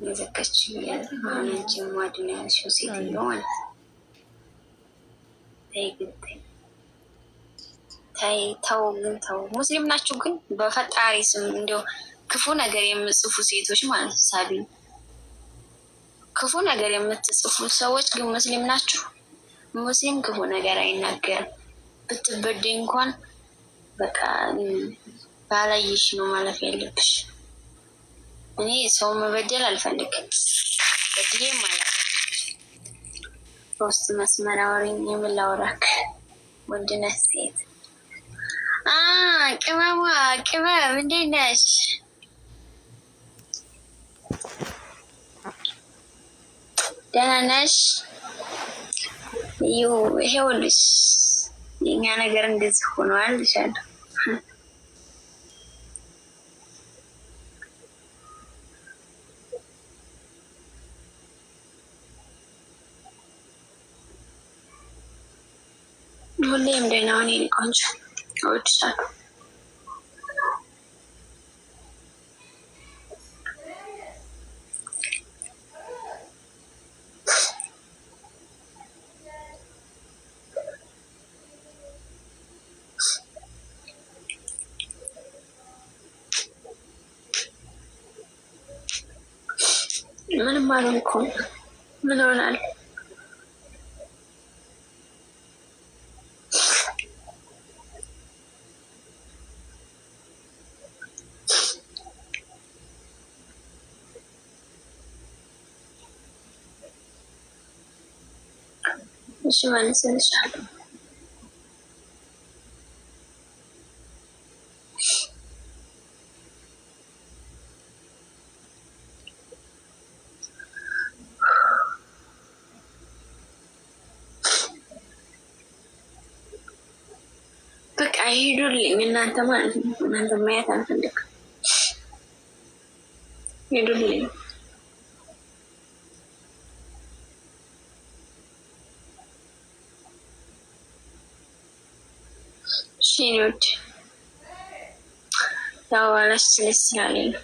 የዘጋች አንቺ ማድን ያልሽው ሴትዮ ማለት ታይ ተው ግን ተው። ሙስሊም ናችሁ ግን በፈጣሪ ስም እንዲያው ክፉ ነገር የምጽፉ ሴቶች ማለት ሳቢ ክፉ ነገር የምትጽፉ ሰዎች ግን ሙስሊም ናችሁ? ሙስሊም ክፉ ነገር አይናገርም። ብትበደይ እንኳን በቃ ባላየሽ ነው ማለፍ ያለብሽ። እኔ ሰው መበደል አልፈልግም። በድዬ ማለት ሶስት መስመር አውሪኝ። የምላውራክ ወንድነህ ሴት ቅመሟ ቅመም እንዴት ነሽ? ደህና ነሽ? ይሄውልሽ የኛ ነገር እንደዚህ ሆኗል እልሻለሁ። ሁሌም ደህና ሁኚ የኔ ቆንጆ፣ እወድሻለሁ። ምንም አልሆንኩም። ምን ሆናል? እሺ መልስልሻለሁ። በቃ ሄዱልኝ እናንተ ማለት ነው። እናንተ ማየት አልፈልግም። ሄዱልኝ። ሽኒዎች ያው አላስ ስለስላለኝ ነው።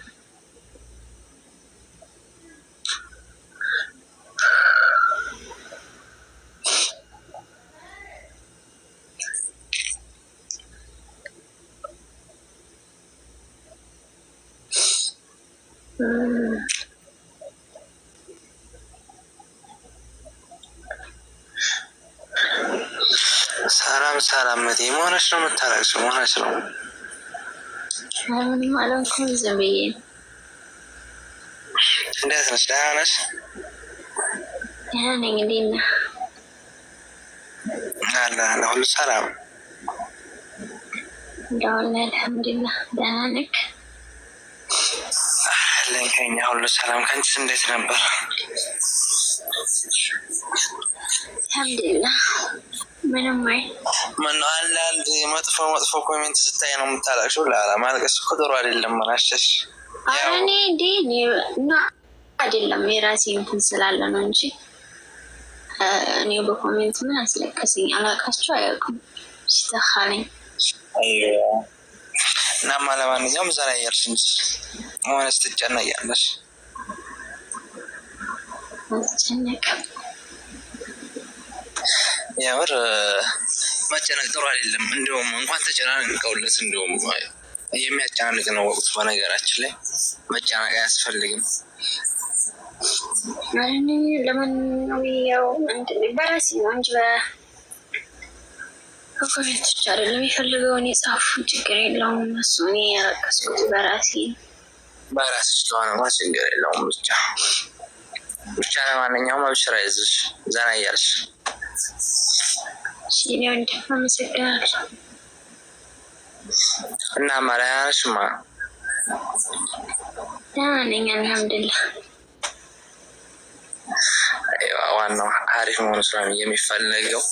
ሰላም መቴ መሆነች ነው የምታለቅሽው? መሆነች ነው? ምንም አልሆንኩም። ዝም ብዬ እንዴት ነሽ? ደህና ነሽ? ደህና ነኝ። እንዴት ነህ? አለ ሁሉ ሰላም እንደዋለ አልሐምዱሊላህ። ደህና ነህ? አለን ከኛ ሁሉ ሰላም። ከአንቺስ እንዴት ነበር? አልሐምዱሊላህ። ምንም አይ ምነው አንዳንድ መጥፎ ኮሜንት ስታይ ነው የምታለቅሽው? ላላ ማልቀስ እኮ ጥሩ አይደለም። መናሸሽ እኔ እንዴ እና አይደለም የራሴ እንትን ስላለ ነው እንጂ እኔ በኮሜንት ምን አስለቀሰኝ? አላውቃቸው አያውቁም። ሲተካለኝ እናማ ለማንኛውም እዛ ላይ ያልሽ እንጂ ሆነ ስትጨነቂያለሽ። አስጨነቅ የምር መጨነቅ ጥሩ አይደለም። እንዲሁም እንኳን ተጨናንቀውለት እንዲሁም የሚያጨናንቅ ነው ወቅቱ። በነገራችን ላይ መጨናነቅ አያስፈልግም። ለምን ነው ያው በራሴ ነው እንጂ በኮሜንቶች አይደለም። የፈለገውን የጻፉ ችግር የለውም። እሱ እኔ ያረቀስኩት በራሴ ስለሆነ ችግር የለውም። ብቻ ለማንኛውም አብሽራ ይዝሽ ዘና እያልሽ ሲኔ ወንድ አመሰግናለሁ። እና ማርያሽማ ደህና ነኝ አልሐምዱሊላህ። ዋናው አሪፍ መሆኑ ስለሆነ የሚፈለገው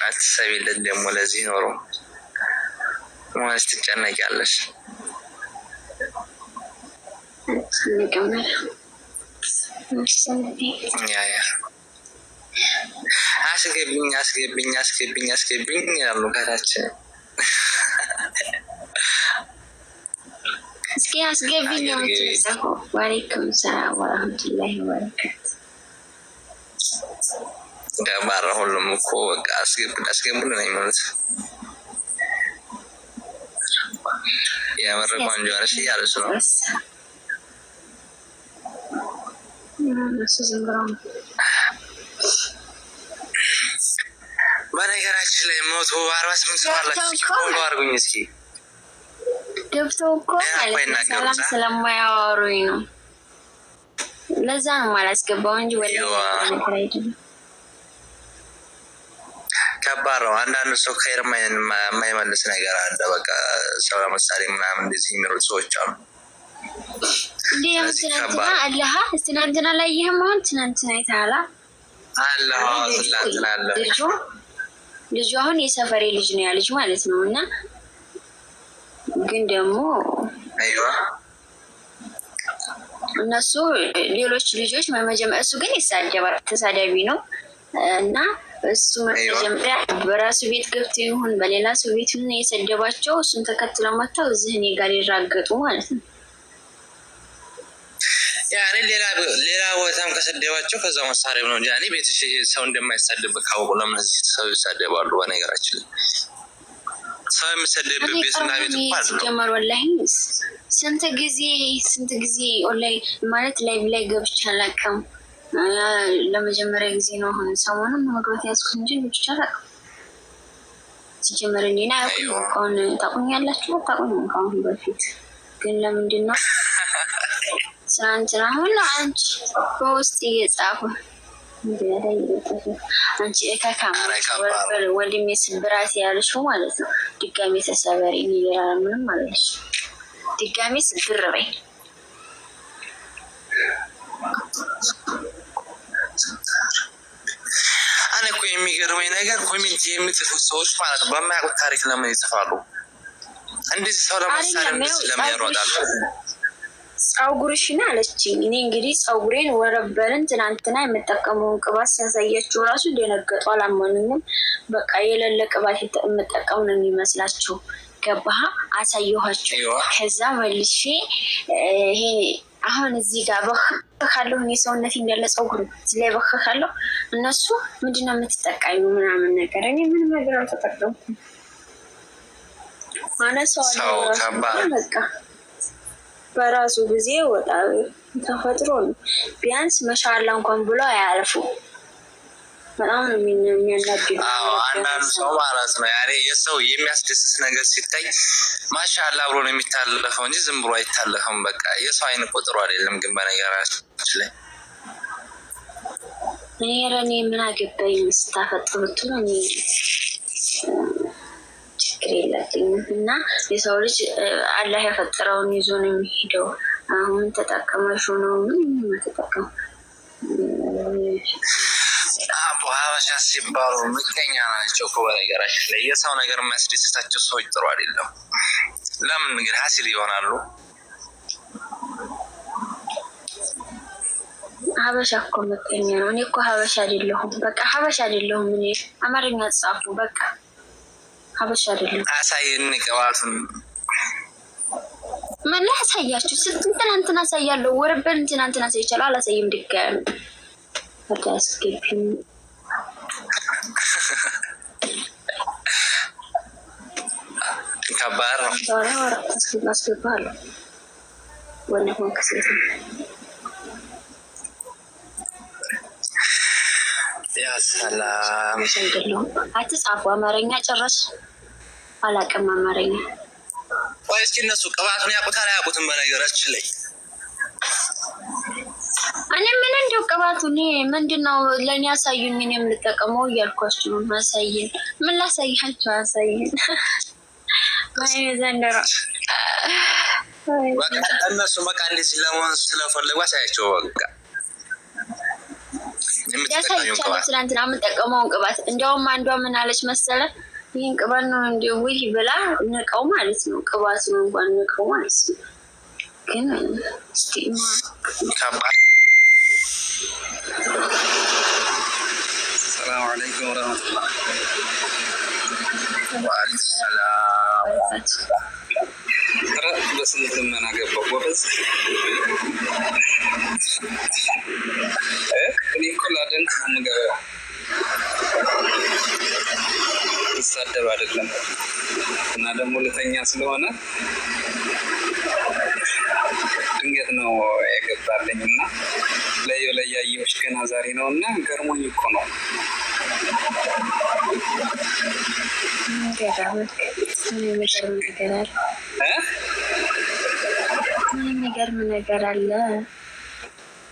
አትሰቢለት። ደግሞ ለዚህ ኖሮ መሆንስ ትጨነቂያለሽ። አስገብኝ ያሉ ከታች እስኪ አስገቢኝ ነው የምትጽፈው። ወአለይኩም ሰላም ወራህመቱላሂ ወበረካቱ። ገባረ ሁሉም እኮ በቃ አስገቡልን ነው የሚሉት። የምር ቆንጆ ነሽ እያለች ነው። በነገራችን ላይ 148 ሰው አላችሁ። ፎሎ አድርጉኝ እስኪ። ገብተው እኮ ሰላም ስለማያወሩኝ ነው። ለዛ ነው የማላስገባው እንጂ ወደ ከባድ ነው። አንዳንድ ሰው ከይር የማይመልስ ነገር አለ። በቃ ሰው ለምሳሌ ምናምን እንደዚህ የሚሉት ሰዎች አሉ። እንዴ ትናንትና አለሃ ትናንትና ላይ ይሄም አሁን ትናንትና ይታላ አለሃ ትናንትና አለ ልጁ አሁን የሰፈሬ ልጅ ነው ያ ልጅ ማለት ነው። እና ግን ደግሞ አይዋ እነሱ ሌሎች ልጆች መጀመሪያ እሱ ግን ይሳደባል፣ ተሳዳቢ ነው። እና እሱ መጀመሪያ በራሱ ቤት ገብቶ ይሁን በሌላ ሰው ቤት ምን የሰደባቸው እሱን ተከትለው መጥተው እዚህ እኔ ጋር ይራገጡ ማለት ነው። ያኔ ሌላ ቦታም ከሰደባቸው ከዛ መሳሪያ ነው እንጂ ያኔ ቤትሽ ሰው እንደማይሳደብ ካወቁ ለምን እዚህ ሰው ይሳደባሉ? በነገራችን ላይ ሰው የሚሰደብበት ቤትና ቤት እንኳን ጀመር ወላሂ ስንት ጊዜ ኦንላይን ማለት ላይ ገብቼ አላውቅም። ለመጀመሪያ ጊዜ ነው አሁን ሰሞኑን መግባት ያዝኩት እንጂ ብቻ አላውቅም። ሲጀመር እኔና አሁን ታውቁኛላችሁ አታውቁኝም? ከአሁን በፊት ግን ለምንድን ነው ትናንትና ሁሉ አንቺ በውስጥ እየጻፉ አንቺ ከካሜራ ወንድሜ ስብራት ያልሽው ማለት ነው። ድጋሜ ተሰበሪ ይላል ምንም አለሽ። ድጋሜ ስብር በይ እኔ እኮ የሚገርመኝ ነገር ኮሜንት የሚጽፉት ሰዎች ማለት ነው በማያውቁት ታሪክ ለምን ይጽፋሉ? እንደዚህ ሰው ለማሳለም ለምን ያሯጣሉ? ጸጉርሽን አለችኝ። እኔ እንግዲህ ጸጉሬን ወረበልን ትናንትና የምጠቀመውን ቅባት ሲያሳያችሁ ራሱ ደነገጡ፣ አላመኑኝም። በቃ የሌለ ቅባት የምጠቀም ነው የሚመስላችሁ። ገባህ? አሳየኋቸው። ከዛ መልሼ ይሄ አሁን እዚህ ጋር በካለሁ እኔ ሰውነት እንዳለ ጸጉር እዚህ ላይ በካለሁ። እነሱ ምንድነው የምትጠቀሙ ምናምን ነገር እኔ ምንም ነገር አልተጠቀምኩም። አነሳዋለሁ ራሱ በቃ በራሱ ጊዜ ወጣ ተፈጥሮ ነው። ቢያንስ መሻላ እንኳን ብሎ አያልፉ። በጣም ነው የሚያናድዱ። አንዳንድ ሰው ማለት ነው ያኔ የሰው የሚያስደስት ነገር ሲታይ ማሻአላ ብሎ ነው የሚታለፈው እንጂ ዝም ብሎ አይታለፈም። በቃ የሰው አይን ቁጥሩ አይደለም። ግን በነገራችን ላይ እኔ ምን አገባኝ ስታፈጥሩት ነው እኔ ችግር የለብኝም። እና የሰው ልጅ አላህ የፈጠረውን ይዞ ነው የሚሄደው። አሁን ተጠቀመሹ ነው ምን ተጠቀሙ ሀበሻ ሲባሉ ምቀኛ ናቸው እኮ በነገራችን ላይ የሰው ነገር የሚያስደስታቸው ሰዎች ጥሩ አይደለም። ለምን እንግዲህ ሀሲል ይሆናሉ? ሀበሻ እኮ ምቀኛ ነው። እኔ እኮ ሀበሻ አይደለሁም። በቃ ሀበሻ አይደለሁም። እኔ አማርኛ ጻፉ። በቃ ሀበሻ አይደለሁም። አሳየን ቅባቱን ምን ላሳያችሁ? ትናንትና አሳያለሁ። ወረበል ትናንትና አሳይቻለሁ። አላሳይም ድጋሚ አታስገቢም። ከባድ ነው። አስገባለሁ ወንድ ሆንክ ሴት ያ ሰላም አይደለሁም። አትጻፉ። አማርኛ ጭራሽ አላውቅም አማርኛ። ቆይ እስኪ እነሱ ቅባቱን ያውቁታል አያውቁትም? በነገራችን ላይ እኔ ምን እንደው ቅባቱ እኔ ምንድነው ለኔ ያሳዩኝ እኔ የምጠቀመው እያልኳችሁ ነው። ማሳየን ምን ላሳያችሁ? አሳየን ማይ ዘንደራ እነሱ በቃ እንደዚህ ለመሆን ስለፈለጉ አሳያቸው። በቃ ያሳያችሁ ትናንትና የምጠቀመውን ቅባት እንደውም አንዷ ምን አለች መሰለ ይህን ቅባት ነው እንደው ወይ ብላ ንቀው ማለት ነው። ቅባት ነው እንኳን ንቀው ማለት ነው። ግን ስቲማ ከባድ السلام عليكم ورحمة الله. وعليكم السلام. በስንት ልመና ገባሁ ጎበዝ። እኔ እኮ ላደንቅ የምገባው ይሳደብ አይደለም። እና ደግሞ ልተኛ ስለሆነ ድንገት ነው የገባልኝ እና ላይ ያየሁሽ ገና ዛሬ ነው እና ገርሞኝ እኮ ነው። የሚገርም ነገር አለ።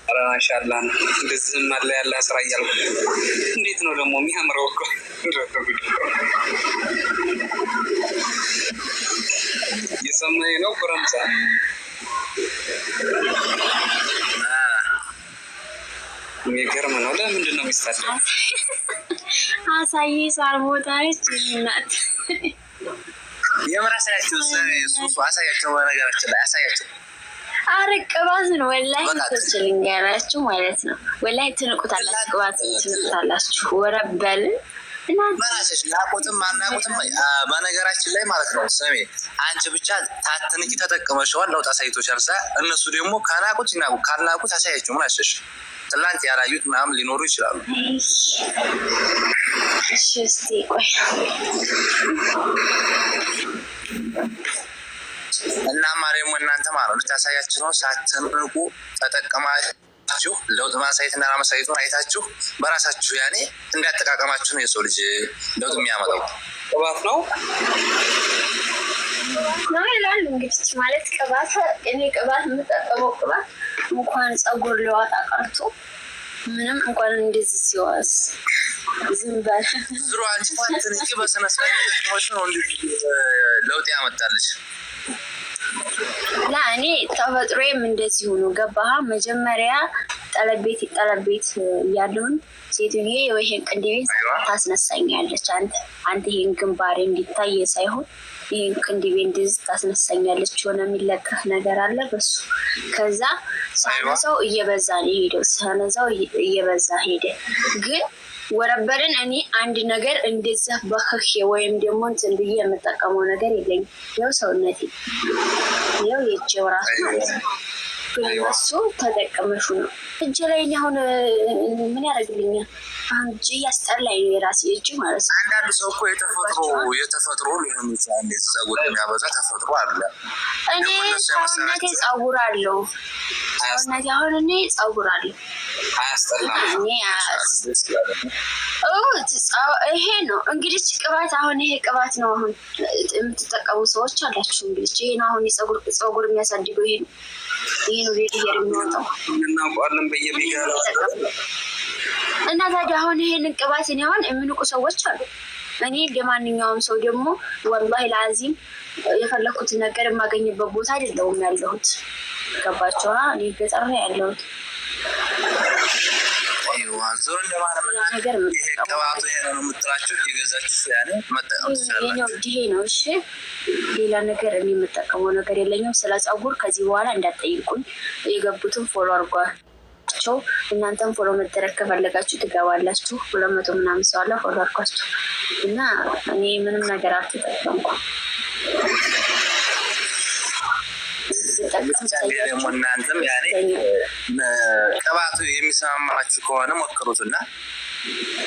ኧረ ማሻአላህ ነው። እንደዚህም አለ ያለ ስራ እያልኩ እንዴት ነው ደግሞ የሚያምረው እኮ እየሰማኸኝ ነው ጎረምሳ? የሚገርም ነው። ለምንድን ነው የሚሳደው? አሳይ ሳር ቦታዎች እናት የምር አሳያቸው። አሳያቸው። በነገራችን ላይ አሳያቸው። ቅባት ነው ወላሂ ልንገራችሁ ማለት ነው። ወላሂ ትንቁታላችሁ፣ ቅባት ትንቁታላችሁ። ወረበል በራስሽ ናቁትም አናቁትም። በነገራችን ላይ ማለት ነው ስሜ አንቺ ብቻ ታትንቂ ተጠቅመሽዋል፣ ለውጥ አሳይቶሻል። እነሱ ደግሞ ካናቁት ይናቁ፣ ካልናቁት አሳያቸው። ምን አሸሽ ትላንት ያላዩት ምናምን ሊኖሩ ይችላሉ። እሺ እስቲ ቆይ እና ማርያም እናንተ ማለት ልታሳያችሁ ነው። ሳትንቁ ተጠቀማችሁ ለውጥ ማሳየትና ማሳየቱን አይታችሁ በራሳችሁ ያኔ እንዳጠቃቀማችሁ ነው የሰው ልጅ ለውጥ የሚያመጣው። ቅባት ነው ነው ይላሉ እንግዲህ ማለት ቅባት። እኔ ቅባት የምጠቀመው ቅባት እንኳን ፀጉር ሊዋጣ ቀርቶ ምንም እንኳን እንደዚህ ሲዋስ ዝም ባል ዝሮ አንቺ ታትንቂ በስነ ስርዓት ነው ለውጥ ያመጣልሽ። ላ እኔ ተፈጥሮዬም እንደዚህ ሆኖ ገባህ። መጀመሪያ ጠለቤት ያለውን ሴትዬ ይሄን ቅንድቤን ታስነሳኛለች። አንተ ይሄን ግንባሬ እንዲታይ ሳይሆን ይሄን ቅንድቤ እንደዚህ ታስነሳኛለች። ሆነ የሚለቀፍ ነገር አለ በሱ። ከዛ ሳነሳው እየበዛ ነው ሄደው፣ ሳነሳው እየበዛ ሄደ። ግን ወረበልን እኔ አንድ ነገር እንደዛ በከክ ወይም ደግሞ እንትን ብዬ የምጠቀመው ነገር የለኝም። ያው ሰውነቴ ያው የእጄው ራሱ ማለት ነው። ግን እሱ ተጠቀመሹ ነው እጅ ላይ አሁን ምን ያደርግልኛል? አሁን እጅ ያስጠላኝ ነው የራሴ እጅ ማለት ነው። አንዳንድ ሰው እኮ የተፈጥሮ ሊሆን ይችላል። ፀጉር የሚያበዛ ተፈጥሮ አለ። እኔ ሰውነቴ ፀጉር አለው። ሰውነቴ አሁን እኔ ፀጉር አለው። ይሄ ነው እንግዲህ ቅባት። አሁን ይሄ ቅባት ነው አሁን የምትጠቀሙ ሰዎች አላችሁ። እንግዲህ ይሄ ነው አሁን ፀጉር የሚያሳድገው ይሄ ነው። ይሄ ነው ሬድ ሄር የሚወጣው እናውቃለን በየሚገራ እና ታዲያ አሁን ይሄንን ቅባት እኔ አሁን የሚንቁ ሰዎች አሉ። እኔ እንደማንኛውም ሰው ደግሞ ወላሂ ለአዚም የፈለኩትን ነገር የማገኝበት ቦታ አይደለሁም ያለሁት። ገባችኋ? እኔ ገጠር ነው ያለሁት። ዞር እንደማለት ነገር ይሄ ቅባቱ ይሄ ነው የምትላችሁ እየገዛችሁ ያኔ መጠቀም ትችላላችሁ። ይሄ ነው እሺ። ሌላ ነገር እኔ የምጠቀመው ነገር የለኝም። ስለ ፀጉር ከዚህ በኋላ እንዳትጠይቁኝ። የገቡትን ፎሎ አድርጓቸው። እናንተም ፎሎ መደረግ ከፈለጋችሁ ትገባላችሁ። 200 ምናምን ሰው አለ። ፎሎ አድርጓቸው እና እኔ ምንም ነገር አልተጠቀምኩም። ደግሞ እናንተም ያኔ ቅባቱ የሚሰማማችሁ ከሆነ ሞክሩትና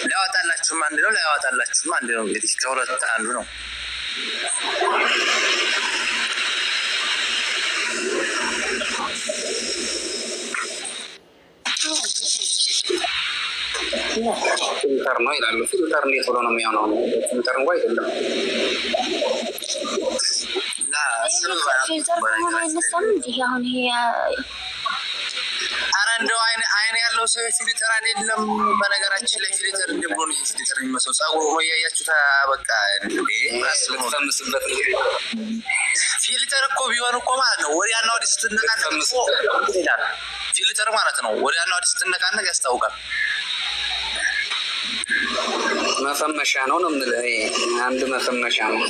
ሊያወጣላችሁም አንድ ነው፣ ሊያወጣላችሁም አንድ ነው። እንግዲህ ከሁለት አንዱ ነው። ፊልተር ነው ይላሉ። ፊልተር እንዴት ብሎ ነው የሚሆነው? ፊልተር እንኳ አይደለም። ፊልተር ከሆነ አይነሳም እንዲህ አሁን ይሄ ኧረ እንደው አይን ያለው ሰው ፊልተር አይደለም። በነገራችን ላይ ፊልተር እንደብሎ ነው ፊልተር የሚመስለው። ፀጉሩ ወያያችሁ በቃ ልትፈምስበት ፊልተር እኮ ቢሆን እኮ ማለት ነው ወዲያና ወዲህ ስትነቃነቅ ፊልተር ማለት ነው ወዲያና ወዲህ ስትነቃነቅ ያስታውቃል። መፈመሻ ነው ነው የምልህ። አንድ መፈመሻ ነው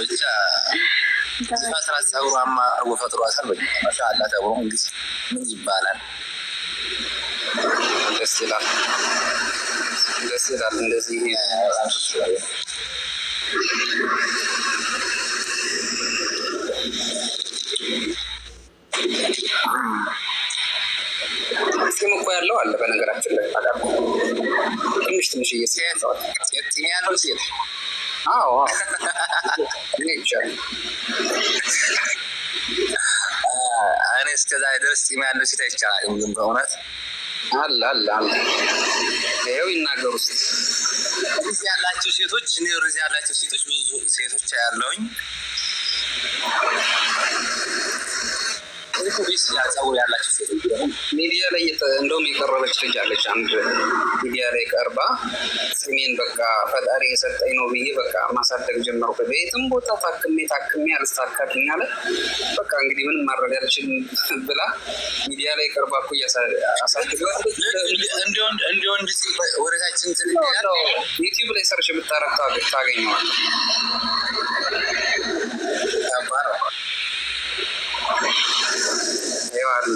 ብቻ ፈጥራት ፀጉሯማ አርጎ ፈጥሯታል። ማሻአላ ተብሎ እንግዲህ ምን ይባላል? ደስ ይላል፣ ደስ ይላል። እንደዚህ ጺም እኮ ያለው አለ በነገራችን ላይ ትንሽ ትንሽ ጺም ያለው ሴት አዎ እኔ ይቻላል እኔ እስከዛ ድረስ ጺም ያለው ሴት አይቻልም። ግን በእውነት አለ ይኸው ይናገሩ እስኪ እዚህ ያላችሁ ሴቶች እኔ እዚህ ያላችሁ ሴቶች ብዙ ሴቶች ያለውኝ ጸጉር ያላችሁ ሴቶች ሚዲያ ላይ እንደውም የቀረበች ልጅ አለች። አንድ ሚዲያ ላይ ቀርባ ጺሜን በቃ ፈጣሪ የሰጠኝ ነው ብዬ በቃ ማሳደግ ጀመርኩ። በየትም ቦታ ታክሜ አልስተካከልኝ አለ። በቃ እንግዲህ ምንም ማድረግ አልችልም ብላ ሚዲያ ላይ ቀርባ እኮ አሳድገዋለች። እንዲወንድ ወደታችን ዩቲዩብ ላይ ሰርች ብታረግ ታገኘዋል። ይዋል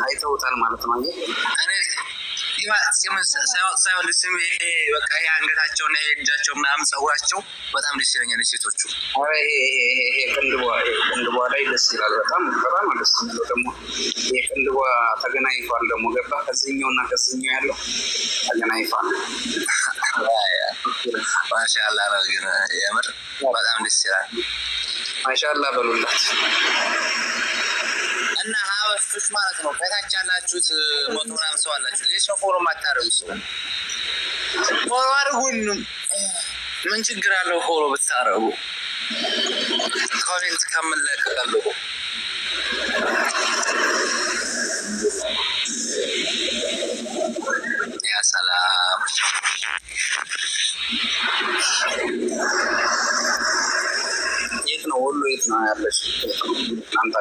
አይተውታል ማለት ነው። ሳይሆን ልስም በቃ ይሄ አንገታቸውና ይሄ እጃቸው ምናምን ጸጉራቸው በጣም ደስ ይለኛል። ሴቶቹ ይሄ ቅንድቧ ላይ ደስ ይላል። በጣም ደስ የሚለው ደግሞ ይሄ ቅንድቧ ተገናኝቷል። ደግሞ ገባ ከዚህኛው እና ከዚህኛው ያለው ተገናኝቷል። ማሻአላ ነው። ግን የምር በጣም ደስ ይላል። ማሻአላ በሉላት እና ሀበሾች ማለት ነው። ከታች ያላችሁት ሞቶ ምናምን ሰው አላችሁ። ይህ ሰው ፎሎ ማታረጉ ፎሎ አድርጉንም ምን ችግር አለው? ፎሎ ብታረጉ ኮሜንት ከምንለቀቀልቁ ያ ሰላም የት ነው? ወሎ የት ነው ያለሽ? አንተ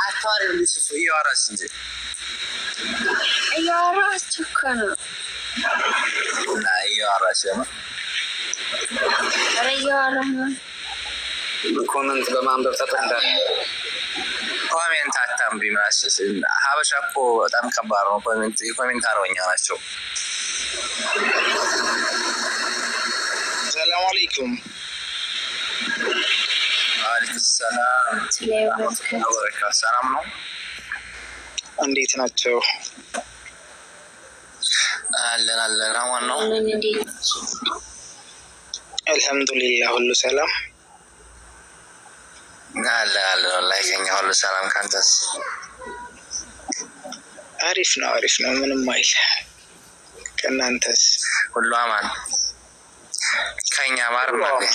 አታሪ ልጅ እያወራሽ እንጂ እያወራችሁ እኮ ነው። እያወራሽ ነው። ኧረ እያወራሁ ነው። ኮሜንት በማንበብ ተጠንዳል። ኮሜንት አታንቢ ማስስ ሀበሻ እኮ በጣም ከባድ ነው። ኮሜንት አርበኛ ናቸው። ሰላም አለይኩም። ወአለይኩም ሰላም ወበረካቱ። ሰላም ነው። እንዴት ናቸው? አለን አማን ነው። አልሐምዱሊላህ ሁሉ ሰላም አለን ወላሂ ከኛ ሁሉ ሰላም። ካንተስ? አሪፍ ነው ምንም አይል። ከእናንተስ? ሁሉ አማን ከኛ ማር ማለት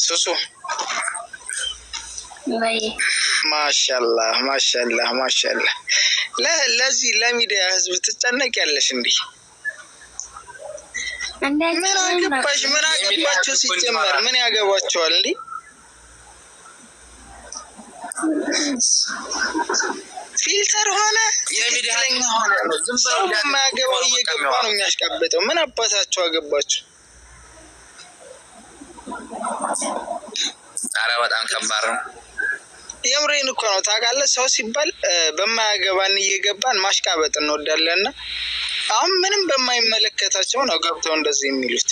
ሱሱ ወይ ማሻአላህ ለዚህ ለሚዲያ ህዝብ ትጨነቅ ያለሽ እንዴ? ምን አገባቸው? ሲጀመር ምን ያገባቸዋል እንዴ? ፊልተር ሆነ የሚዲያለኛ ሆነ ሰው የማያገባው እየገባ ነው የሚያሽቃበጠው። ምን አባታቸው አገባቸው? ኧረ በጣም ከባድ ነው። የምሬን እኮ ነው። ታውቃለህ ሰው ሲባል በማያገባን እየገባን ማሽቃበጥ እንወዳለንና አሁን ምንም በማይመለከታቸው ነው ገብተው እንደዚህ የሚሉት።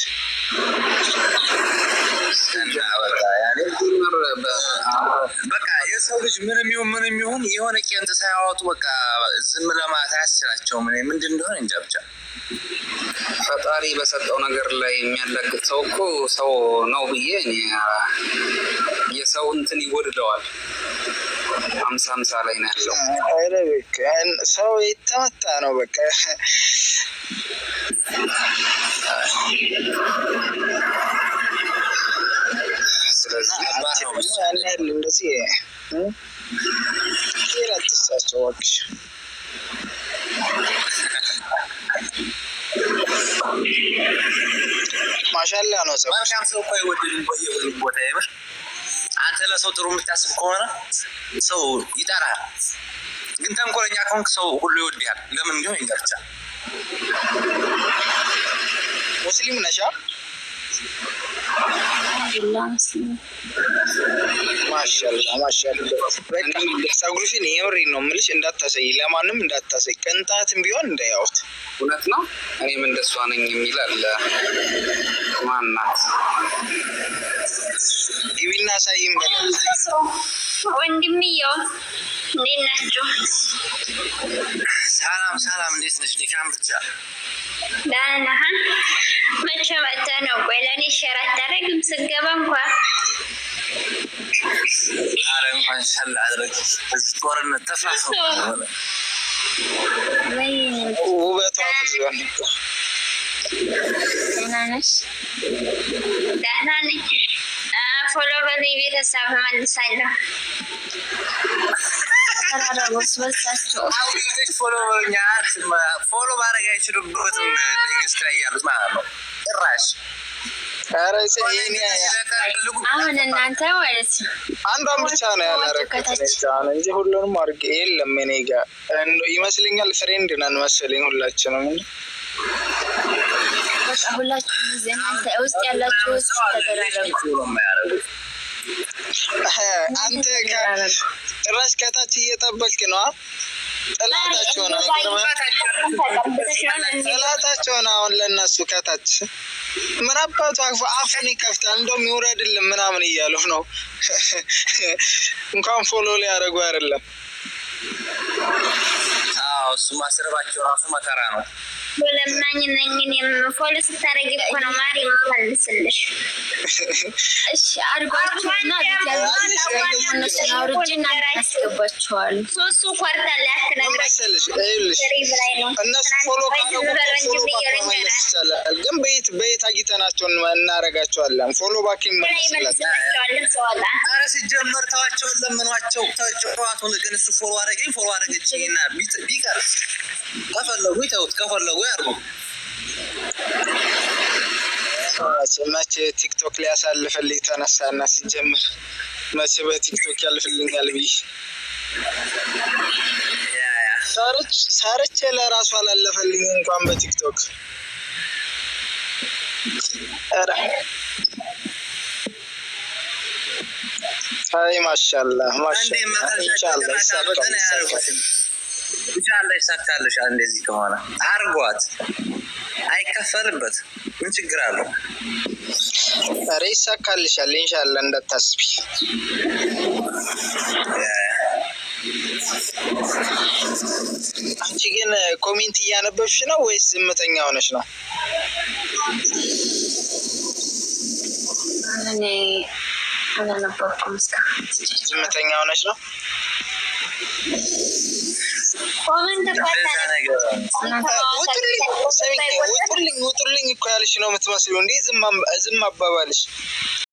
በቃ የሰው ልጅ ምንም ይሁን የሆነ ቄንጥ ሳያወጡ በቃ ዝም ለማለት አያስችላቸውም። ምንድን እንደሆነ እንጃ ብቻ ፈጣሪ በሰጠው ነገር ላይ የሚያላግጥ ሰው እኮ ሰው ነው ብዬ የሰው እንትን ይጎድለዋል። 50 ላይ ነው ያለው። ሰው የተመታ ነው በቃ። ስለዚህ ያለ እንደዚህ ይላትሳቸው ወቅሽ ማሻአላ ነው። ሰው ማሻም ሰው እኮ ይወድልኝ ቦታ ይመር። አንተ ለሰው ጥሩ የምታስብ ከሆነ ሰው ይጠራል። ግን ተንኮለኛ ከሆንክ ሰው ሁሉ ይወድሃል። ለምን እንደሆነ ይንገርቻ ሙስሊም ነሻ? ማሻላ ማሻላ። በቃ ፀጉርሽን የምሬን ነው የምልሽ እንዳታሳይ፣ ለማንም እንዳታሳይ፣ ቅንጣትም ቢሆን እንዳያዩት። እውነት ነው። እኔም እንደሷ ነኝ የሚል አለ። ማናት ግቢና ሳይም በለ ወንድምየው እንዴት ናችሁ? ሰላም ሰላም፣ እንዴት ነሽ? ሊካም ብቻ ደህና ነህ? መቼ መጥተህ ነው? ቆይ ለእኔ ሼር አታደርግም? ስገባ እንኳን ኧረ እንኳን ሸላ አድረግ። እዚህ ጦርነት ተፋፍሮ ውበቷ ትዝሆን። ደህና ነሽ? ደህና ነኝ። ፎሎ በሉኝ ቤተሰብ እመልሳለሁ። ተራራቦስ በሳቸው ፎሎ ማድረግ አይችሉበትም። ንግስት ላይ ያሉት ማለት ነው ጭራሽ። አሁን እናንተ ማለት ነው አንዷን ብቻ ነው ያላረኩት እንጂ ሁሉንም አድርጌ የለም። እኔ ጋር ይመስለኛል ፍሬንድ ነን መሰለኝ ሁላችንም። በቃ ሁላችሁም እዚህ እናንተ ውስጥ ያላችሁ ተደራረቡ። አንተ ጭራሽ ከታች እየጠበልክ ነው። ጥላታቸው ነው ጥላታቸው ነው። አሁን ለእነሱ ከታች ምን አባቱ አፉን ይከፍታል። እንደውም ይውረድልን ምናምን እያሉ ነው። እንኳን ፎሎ ሊያደርጉ አይደለም። እሱ ማስረባቸው ራሱ መከራ ነው። ለማኝ ነኝ ፎሎ ስታረጊ እኮ ነው ማሪ መልስልሽ። እሺ አድርጓችሁና እነሱን አውርጄና አስገባችኋል። ሶስቱ ኳርታል ያከናግራችሁልሽ እነሱ ፎሎ መመለስ ይቻላል። ግን በየት አግኝተናቸው እናረጋቸዋለን? ፎሎ ባክ ይመለስላቸዋል። ኧረ ሲጀመር ተዋቸውን ለምኗቸው ተጨዋቱን። ግን እሱ ፎሎ አረገችኝ እና ቢቀር ከፈለጉ ይተውት ከፈለጉ ያርጉ። መቼ ቲክቶክ ላይ ያሳልፈልኝ ተነሳና ሲጀምር መቼ በቲክቶክ ያልፍልኛል ብዬ ሳርቼ ለራሱ አላለፈልኝ እንኳን በቲክቶክ። ኧረ አይ ማሻአላ ማሻአላ ኢንሻአላህ ይሳካልሻል። እንደዚህ ከሆነ አርጓት፣ አይከፈልበት። ምን ችግር አለው? ኧረ ይሳካልሻል ኢንሻአላህ እንዳታስቢ። አንቺ ግን ኮሜንት እያነበብሽ ነው ወይስ ዝምተኛ ሆነሽ ነው? እኔ አላነበብኩም እስካሁን። ዝምተኛ ሆነሽ ነው? ውጡልኝ እኮ ያልሽ ነው የምትመስለው። እንዴ ዝም አባባልሽ